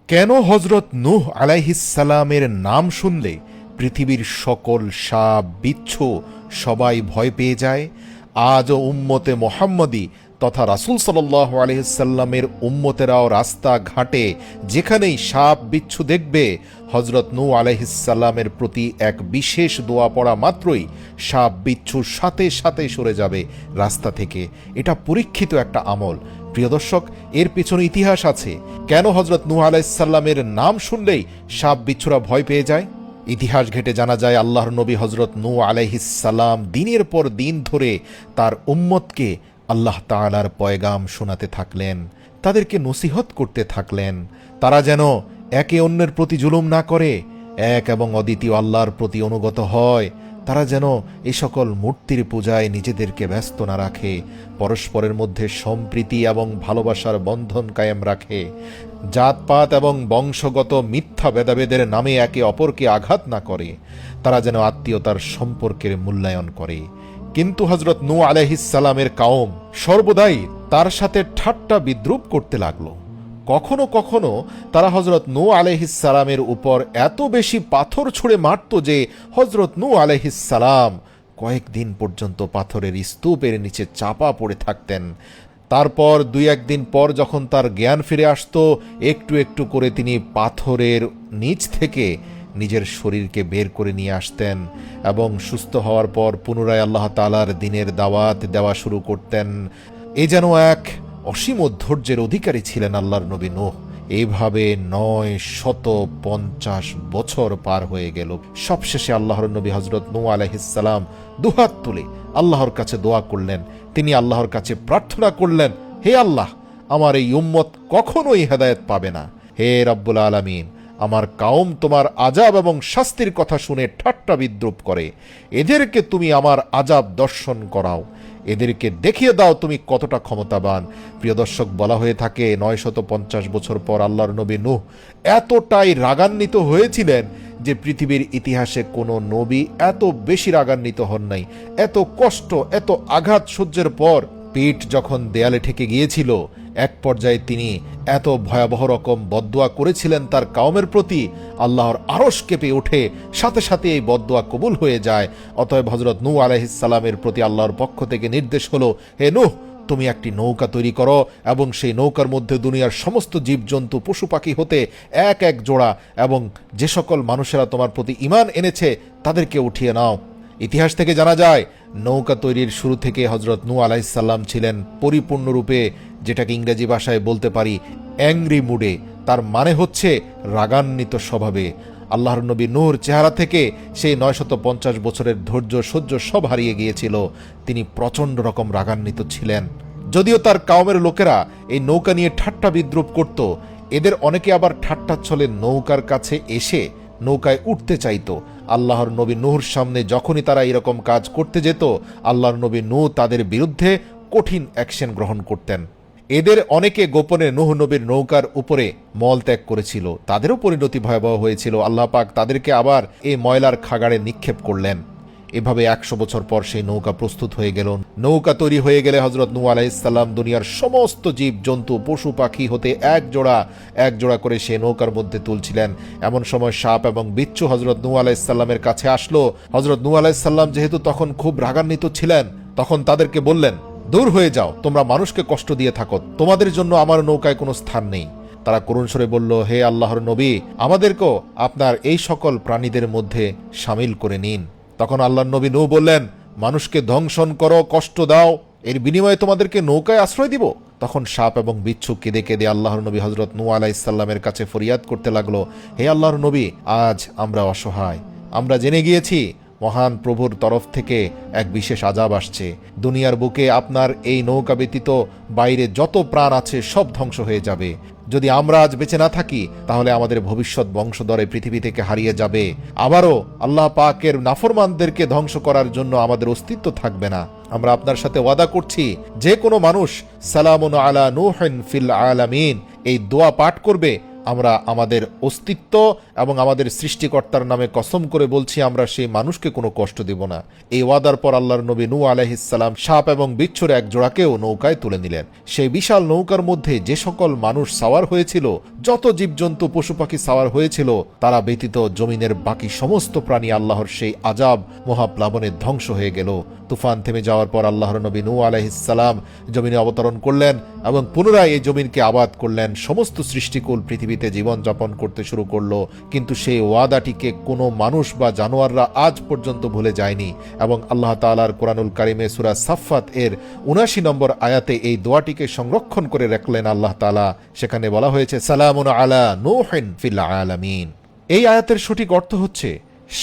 কেন হজরত নূহ আলাইহিসসালামের নাম শুনলে পৃথিবীর সকল সাপ বিচ্ছু সবাই ভয় পেয়ে যায়? আজও উম্মতে মোহাম্মদী তথা রাসূল সাল্লাল্লাহু আলাইহিসসাল্লামের উম্মতেরাও রাস্তাঘাটে যেখানেই সাপ বিচ্ছু দেখবে, হজরত নূহ আলাইহিসসালামের প্রতি এক বিশেষ দোয়া পড়া মাত্রই সাপ বিচ্ছু সাথে সাথে সরে যাবে রাস্তা থেকে। এটা পরীক্ষিত একটা আমল। প্রিয় দর্শক, এর পেছনে ইতিহাস আছে। কেন হজরত নূহ আলাইহিসসালামের নাম শুনলেই সাপ বিচ্ছুরা ভয় পেয়ে যায়? ইতিহাস ঘেটে জানা যায়, আল্লাহর নবী হজরত নূহ আলাইহিসসালাম দিনের পর দিন ধরে তার উম্মতকে আল্লাহ তাআলার পয়গাম শোনাতে থাকলেন, তাদেরকে নসিহত করতে থাকলেন, তারা যেন একে অন্যের প্রতি জুলুম না করে, এক এবং অদ্বিতীয় আল্লাহর প্রতি অনুগত হয়, তারা যেন এই সকল মূর্তির পূজায় নিজেদেরকে ব্যস্ত না রাখে, পরস্পরের মধ্যে সম্প্রীতি এবং ভালোবাসার বন্ধন কায়েম রাখে, জাতপাত এবং বংশগত মিথ্যা ভেদাভেদের নামে একে অপরকে আঘাত না করে, তারা যেন আত্মীয়তার সম্পর্কের মূল্যায়ন করে। কিন্তু হজরত নূহ আলাইহিসসালামের কওম সর্বদাই তার সাথে ঠাট্টা বিদ্রূপ করতে লাগলো। কখনো কখনো তারা হজরত নূহ আলাইহিসসালামের উপর এত বেশি পাথর ছুঁড়ে মারত যে হজরত নূহ আলাইহিসসালাম কয়েকদিন পর্যন্ত পাথরের স্তূপের নিচে চাপা পড়ে থাকতেন। তারপর দুই একদিন পর যখন তার জ্ঞান ফিরে আসত, একটু একটু করে তিনি পাথরের নিচ থেকে নিজের শরীরকে বের করে নিয়ে আসতেন এবং সুস্থ হওয়ার পর পুনরায় আল্লাহ তাআলার দ্বীনের দাওয়াত দেওয়া শুরু করতেন। এ যেন এক অসীম ধৈর্যের অধিকারী ছিলেন আল্লাহর নবী নূহ। এইভাবে 950 বছর পার হয়ে গেল। সবশেষে আল্লাহর নবী হজরত নূহ আলাইহিসসালাম দুহাত তুলে আল্লাহর কাছে দোয়া করলেন। তিনি আল্লাহর কাছে প্রার্থনা করলেন, হে আল্লাহ, আমার এই উম্মত কখনোই হেদায়েত পাবে না। হে রব্বুল আলামিন, আমার কওম তোমার আযাব এবং শাস্তির কথা শুনে ঠাট্টা বিদ্রূপ করে, এদেরকে তুমি আমার আযাব দর্শন করাও, এদেরকে দেখিয়ে দাও তুমি কতটা ক্ষমতাবান। প্রিয় দর্শক, বলা হয়ে থাকে 950 বছর পর আল্লাহর নবী নূহ এতটাই রাগান্বিত হয়েছিলেন যে পৃথিবীর ইতিহাসে কোনো নবী এত বেশি রাগান্বিত হন নাই। এত কষ্ট, এত আঘাত সহ্যের পর পিঠ যখন দেয়ালে ঠেকে গিয়েছিল, এক পর্যায়ে তিনি এত ভয়াবহ রকম বদদোয়া করেছিলেন তার কওমের প্রতি, আল্লাহর আরশ কেঁপে ওঠে, সাথে সাথে এই বদদোয়া কবুল হয়ে যায়। অতএব হজরত নূহ আলাইহিসসালামের প্রতি আল্লাহর পক্ষ থেকে নির্দেশ হলো, হে নূহ, তুমি একটি নৌকা তৈরি করো এবং সেই নৌকার মধ্যে দুনিয়ার সমস্ত জীবজন্তু পশু পাখি হতে এক এক জোড়া এবং যে সকল মানুষেরা তোমার প্রতি ঈমান এনেছে তাদেরকে উঠিয়ে নাও। ইতিহাস থেকে জানা যায়, নৌকা তৈরির শুরু থেকে হজরত নূহ আলাইহিসসালাম ছিলেন পরিপূর্ণরূপে, যেটাকে ইংরেজি ভাষায় বলতে পারি অ্যাংরি মুডে। তার মানে হচ্ছে রাগান্বিত স্বভাবে। আল্লাহর নবী নূহর চেহারা থেকে সেই 950 বছরের ধৈর্য সহ্য সব হারিয়ে গিয়েছিল। তিনি প্রচণ্ড রকম রাগান্বিত ছিলেন। যদিও তার কওমের লোকেরা এই নৌকা নিয়ে ঠাট্টা বিদ্রূপ করত, এদের অনেকে আবার ঠাট্টার ছলে নৌকার কাছে এসে নৌকায় উঠতে চাইতো। আল্লাহর নবী নূহর সামনে যখনই তারা এরকম কাজ করতে যেত, আল্লাহর নবী নূহ তাদের বিরুদ্ধে কঠিন অ্যাকশন গ্রহণ করতেন। এদের অনেকে গোপনে নূহ নবীর নৌকার উপরে মল ত্যাগ করেছিল, তাদেরও পরিণতি ভয়াবহ হয়েছিল। আল্লাহ পাক তাদেরকে আবার এই ময়লার খাগাড়ে নিক্ষেপ করলেন। এভাবে 100 বছর পর সেই নৌকা প্রস্তুত হয়ে গেল। নৌকা তৈরি হয়ে গেলে হজরত নূহ আলাইহিসসালাম দুনিয়ার সমস্ত জীব জন্তু পশু পাখি হতে এক জোড়া করে সেই নৌকার মধ্যে তুলছিলেন। এমন সময় সাপ এবং বিচ্ছু হজরত নূহ আলাইহিসসালামের কাছে আসলো। হজরত নূহ আলাইহিসসালাম যেহেতু তখন খুব রাগান্বিত ছিলেন, তখন তাদেরকে বললেন, দূর হয়ে যাও, তোমরা মানুষকে কষ্ট দিয়ে থাকো, তোমাদের জন্য আমার নৌকায় কোনো স্থান নেই। তারা করুণ স্বরে বলল, হে আল্লাহর নবী, আমাদেরকেও আপনার এই সকল প্রাণীদের মধ্যে শামিল করে নিন। তখন আল্লাহর নবী নূহ বললেন, মানুষকে ধ্বংসন করো, কষ্ট দাও, এর বিনিময়ে তোমাদেরকে নৌকায় আশ্রয় দিব। তখন সাপ এবং বিচ্ছু কেঁদে কেঁদে আল্লাহর নবী হজরত নূহ আলাইহিসসালামের কাছে ফরিয়াদ করতে লাগলো, হে আল্লাহর নবী, আজ আমরা অসহায়, আমরা জেনে গিয়েছি মহান প্রভুর তরফ থেকে এক বিশেষ আযাব আসছে। দুনিয়ার বুকে আপনার এই নৌকা ব্যতীত বাইরে যত প্রাণ আছে সব ধ্বংস হয়ে যাবে। যদি আমরা আজ বেঁচে না থাকি, তাহলে আমাদের ভবিষ্যৎ বংশধর এই পৃথিবী থেকে হারিয়ে যাবে। আবারও আল্লাহ পাকের নাফরমানদেরকে ধ্বংস করার জন্য আমাদের অস্তিত্ব থাকবে না। আমরা আপনার সাথে ওয়াদা করছি, যে কোনো মানুষ সালামুন আলা নূহিন ফিল আলামিন এই দোয়া পাঠ করবে, আমরা আমাদের অস্তিত্ব এবং আমাদের সৃষ্টিকর্তার নামে কসম করে বলছি আমরা সেই মানুষকে কোনো কষ্ট দেব না। এই ওয়াদার পর আল্লাহর নবী নূহ আলাইহিস সালাম সাপ এবং বিচ্ছুর এক জোড়াকেও নৌকায় তুলে নিলেন। সেই বিশাল নৌকার মধ্যে যে সকল মানুষ সাওয়ার হয়েছিল, যত জীবজন্তু পশু পাখি সাওয়ার হয়েছিল, তারা ব্যতীত জমিনের বাকি সমস্ত প্রাণী আল্লাহর সেই আজাব মহাপ্লাবনে ধ্বংস হয়ে গেল। তুফান থেমে যাওয়ার পর আল্লাহর নবী নূহ আলাইহিস সালাম জমিনে অবতরণ করলেন এবং পুনরায় এই জমিনকে আবাদ করলেন। সমস্ত সৃষ্টিকুল পৃথিবীতে জীবন যাপন করতে শুরু করলো, কিন্তু সেই ওয়াদাটিকে কোনো মানুষ বা জানোয়াররা আজ পর্যন্ত ভুলে যায়নি। এবং আল্লাহ তাআলার কোরআনুল কারিমে সূরা সাফফাত এর ৭৯ নম্বর আয়াতে এই দোয়াটিকে সংরক্ষণ করে রাখলেন আল্লাহ তাআলা। সেখানে বলা হয়েছে সালামুন আলা নূহিন ফিল আলামিন। এই আয়াতের সঠিক অর্থ হচ্ছে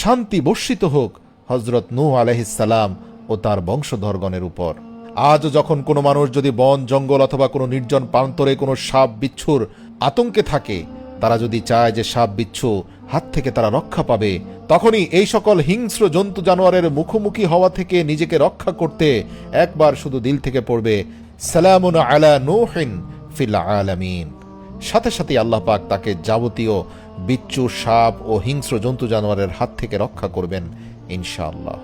শান্তি বর্ষিত হোক হযরত নূহ আলাইহিস সালাম ও তার বংশধরগণের উপর। আজও যখন কোনো মানুষ যদি বন জঙ্গল অথবা কোনো নির্জন প্রান্তরে কোনো সাপ বিচ্ছুর আতঙ্কে থাকে, তারা যদি চায় যে সাপ বিচ্ছু হাত থেকে তারা রক্ষা পাবে, তখনই এই সকল হিংস্র জন্তু জানোয়ারের মুখোমুখি হওয়া থেকে নিজেকে রক্ষা করতে একবার শুধু দিল থেকে পড়বে সালামুন আলা নূহিন ফিল আলামিন। সাথে সাথে আল্লাহ পাক তাকে যাবতীয় বিচ্ছু, সাপ ও হিংস্র জন্তু জানোয়ারের হাত থেকে রক্ষা করবেন ইনশাআল্লাহ।